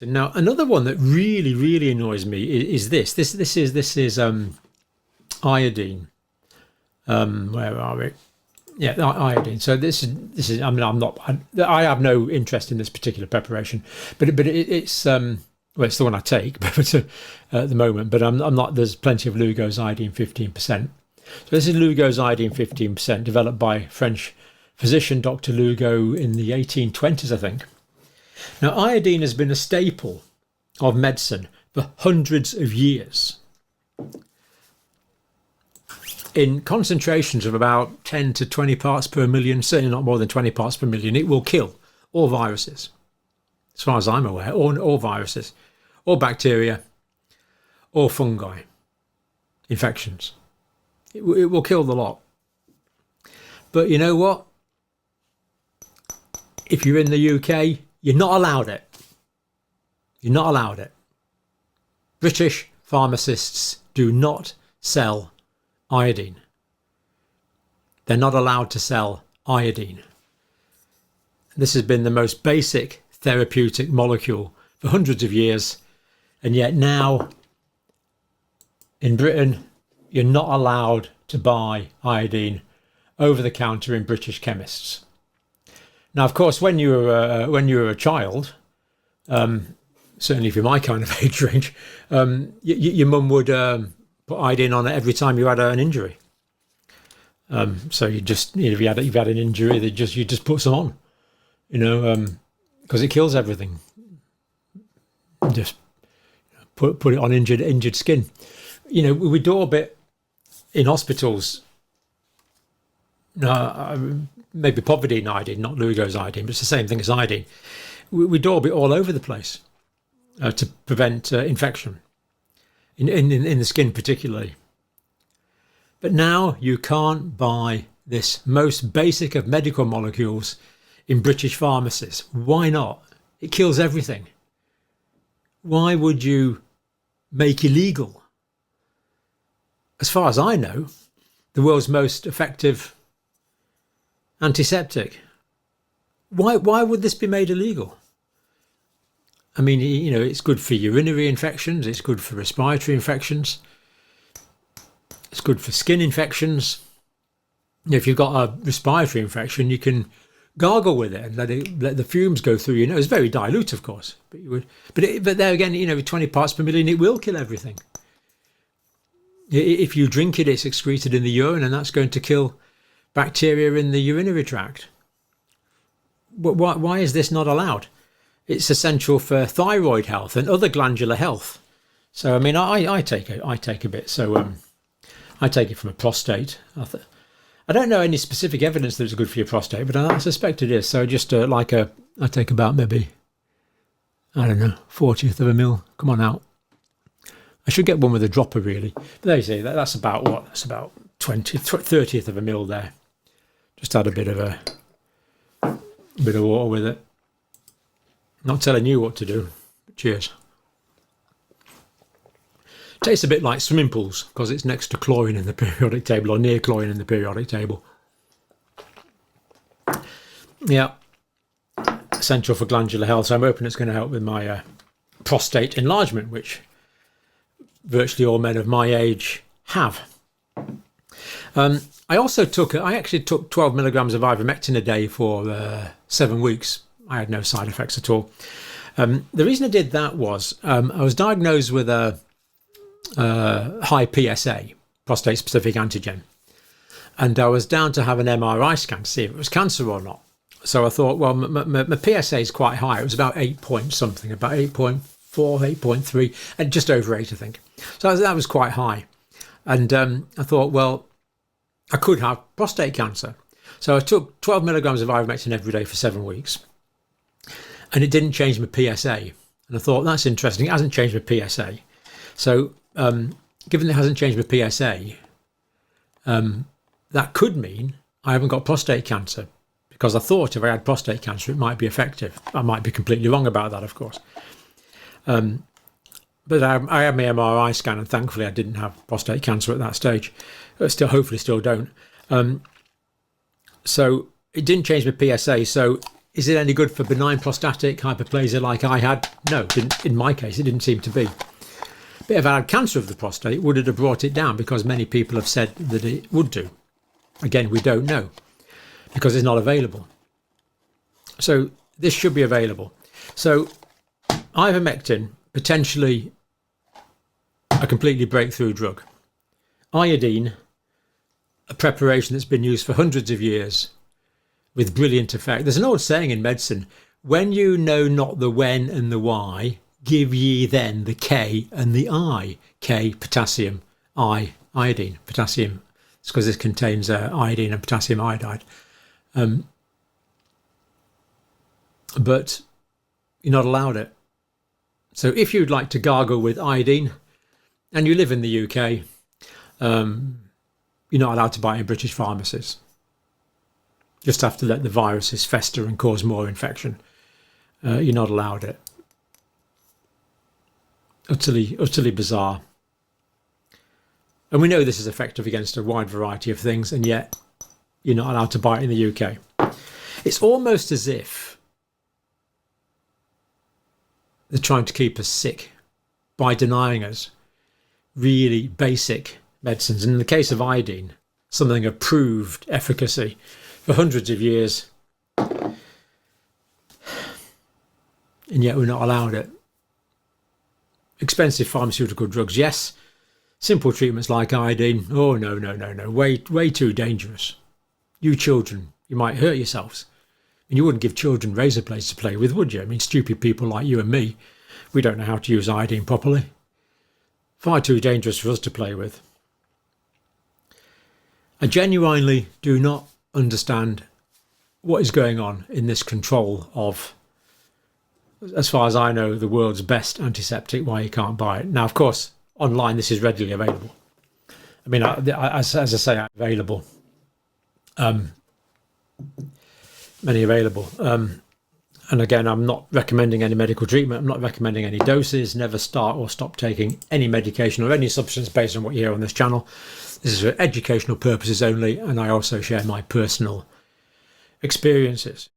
Now, another one that really, really annoys me is this. This is iodine. Where are we? Yeah, iodine. So this is. I mean, I have no interest in this particular preparation, but it's well, it's the one I take, but at the moment. But I'm not. There's plenty of Lugo's iodine 15%. So this is Lugo's iodine 15%, developed by French physician Dr. Lugo in the 1820s, I think. Now, iodine has been a staple of medicine for hundreds of years. In concentrations of about 10 to 20 parts per million, certainly not more than 20 parts per million, it will kill all viruses, as far as I'm aware, all viruses, all bacteria, all fungi, infections. It will kill the lot. But you know what? If you're in the UK, you're not allowed it. You're not allowed it. British pharmacists do not sell iodine. They're not allowed to sell iodine. This has been the most basic therapeutic molecule for hundreds of years, and yet now in Britain you're not allowed to buy iodine over the counter in British chemists. Now, of course, when you were a child, certainly if you're my kind of age range, your mum would put iodine on it every time you had an injury. So you just, if you've had an injury, you just put some on, because it kills everything. Just put it on injured skin. We do a bit in hospitals. Maybe povidone iodine, not Lugo's iodine, but it's the same thing as iodine. We daub it all over the place to prevent infection, in the skin particularly. But now you can't buy this most basic of medical molecules in British pharmacies. Why not? It kills everything. Why would you make illegal? As far as I know, the world's most effective antiseptic. Why would this be made illegal? I mean, it's good for urinary infections, it's good for respiratory infections, it's good for skin infections. If you've got a respiratory infection, you can gargle with it and let the fumes go through. It's very dilute, of course, but there again, 20 parts per million, it will kill everything. If you drink it, it's excreted in the urine, and that's going to kill bacteria in the urinary tract. Why is this not allowed? It's essential for thyroid health and other glandular health. So I mean, I take a bit. So I take it from a prostate. I don't know any specific evidence that it's good for your prostate, but I suspect it is. So just I take about maybe, I don't know, 40th of a mil. Come on out. I should get one with a dropper really. But there you see, that's about what? That's about 30th of a mil there. Just add a bit of water with it. Not telling you what to do. But cheers. Tastes a bit like swimming pools because it's next to chlorine in the periodic table, or near chlorine in the periodic table. Yeah. Essential for glandular health. So I'm hoping it's going to help with my prostate enlargement, which virtually all men of my age have. I actually took 12 milligrams of ivermectin a day for 7 weeks. I had no side effects at all. The reason I did that was I was diagnosed with a high PSA, prostate-specific antigen, and I was down to have an MRI scan to see if it was cancer or not. So I thought, well, my PSA is quite high. It was about 8 point something, about 8.4, 8.3, and just over 8, I think. So that was quite high. And I thought, well, I could have prostate cancer. So I took 12 milligrams of ivermectin every day for 7 weeks. And it didn't change my PSA. And I thought, that's interesting. It hasn't changed my PSA. So given that it hasn't changed my PSA, that could mean I haven't got prostate cancer. Because I thought if I had prostate cancer, it might be effective. I might be completely wrong about that, of course. But I had my MRI scan, and thankfully I didn't have prostate cancer at that stage. Hopefully still don't. So it didn't change my PSA. So Is it any good for benign prostatic hyperplasia like I had? No, in my case, it didn't seem to be. But if I had cancer of the prostate, would it have brought it down? Because many people have said that it would do. Again, we don't know because it's not available. So this should be available. So ivermectin, potentially a completely breakthrough drug. Iodine, a preparation that's been used for hundreds of years with brilliant effect. There's an old saying in medicine, when you know not the when and the why, give ye then the K and the I. K, potassium, I, iodine. Potassium, it's because this contains iodine and potassium iodide. But you're not allowed it. So if you'd like to gargle with iodine and you live in the UK, you're not allowed to buy it in British pharmacies. Just have to let the viruses fester and cause more infection. You're not allowed it. Utterly bizarre. And we know this is effective against a wide variety of things, and yet you're not allowed to buy it in the UK. It's almost as if they're trying to keep us sick by denying us really basic medicines. And in the case of iodine, something of proved efficacy for hundreds of years, and yet we're not allowed it. Expensive pharmaceutical drugs, yes. Simple treatments like iodine, oh no, way too dangerous. You children, you might hurt yourselves. And you wouldn't give children razor blades to play with, would you? I mean, stupid people like you and me, we don't know how to use iodine properly. Far too dangerous for us to play with. I genuinely do not understand what is going on in this control of, as far as I know, the world's best antiseptic, why you can't buy it. Now, of course, online this is readily available. I mean, as I say, available. Many available. And again, I'm not recommending any medical treatment. I'm not recommending any doses. Never start or stop taking any medication or any substance based on what you hear on this channel. This is for educational purposes only, and I also share my personal experiences.